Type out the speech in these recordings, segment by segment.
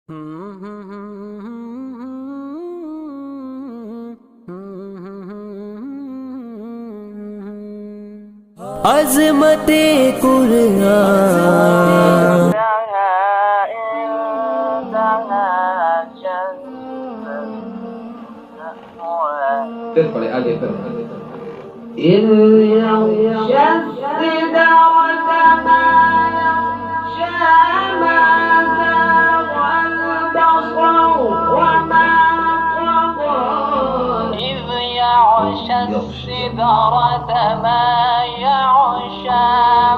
عظمت قرآن پھر پڑھے آگے پھر إذ يغشى السدرة ما يغشى ما زاغ البصر وما طغى إذ يغشى السدرة ما يغشى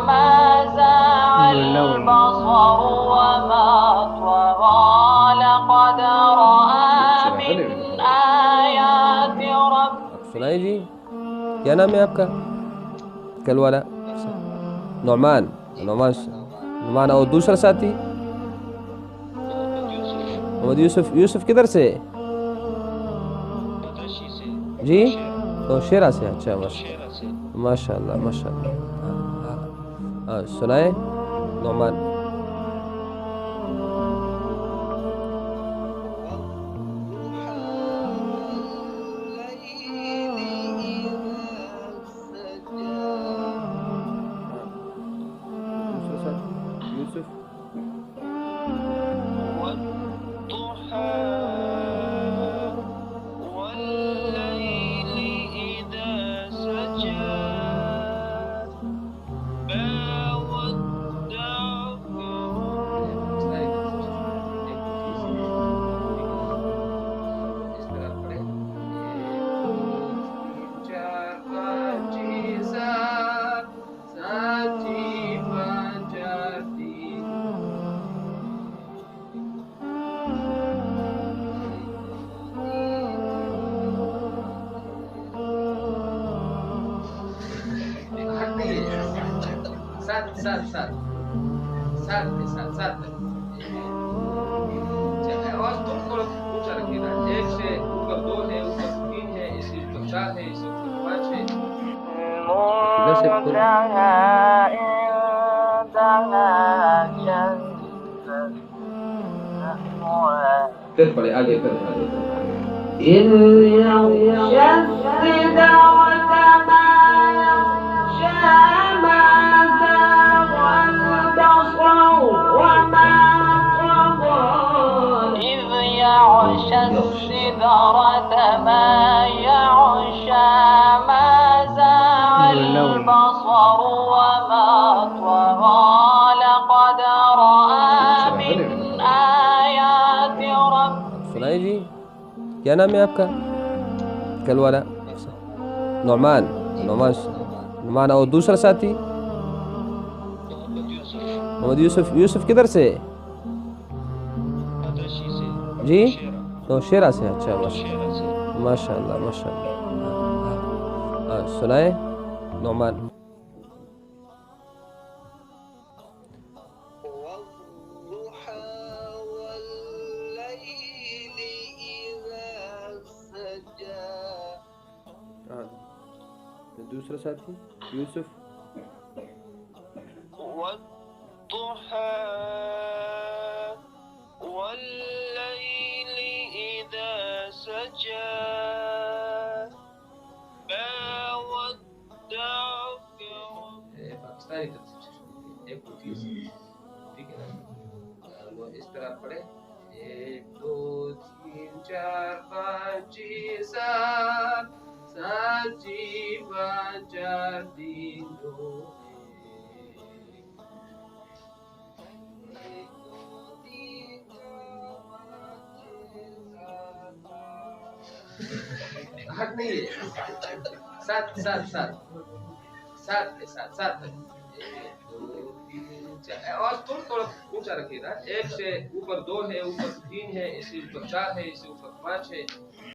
ما زاغ البصر وما طغى لقد رأى من آيات ربه. سنائے جی، کیا نام ہے آپ کا؟ کل والا نعمان. نعمان اور دوسرا ساتھی محمد یوسف. یوسف کدھر سے جی؟ تو شیرہ سے. اچھا ماشاء اللہ ماشاء اللہ. ہاں سنائے نعمان. یوسف والليل إذا سجى ما ودعك سات آواز تم تھوڑا اونچا رکھیے گا. ایک سے اوپر دو ہے، اوپر تین ہے، اس سے اوپر چار ہے، اس سے اوپر پانچ ہے. پھر پڑھے آگے پھر إذ يغشى السدرة ما يغشى ما زاغ البصر وما طغى إذ يغشى السدرة ما يغشى ما زاغ البصر وما طغى لقد رأى من آيات ربه. سنائے جی، کیا نام ہے آپ کا؟ کل والا نعمان اور دوسرا ساتھی محمد یوسف. یوسف کدھر سے جی؟ تو شیرہ سے. اچھا ماشاء اللہ ماشاء اللہ. ہاں سنائے نعمان. دوسرا ساتھی یوسف. والضحى والليل إذا سجى ما ودعك پاکستانی تفسیر ایک ہوتی ہے ٹھیک ہے نا. وہ اس طرح پڑھے 1 2 3 4 5 6 7 7 5 4 3 2 ہٹ نہیں ہے. سات آواز تھوڑا اونچا رکھیے گا. ایک سے اوپر دو ہے، اوپر تین ہے، اس سے اوپر چار ہے، اس سے اوپر پانچ ہے.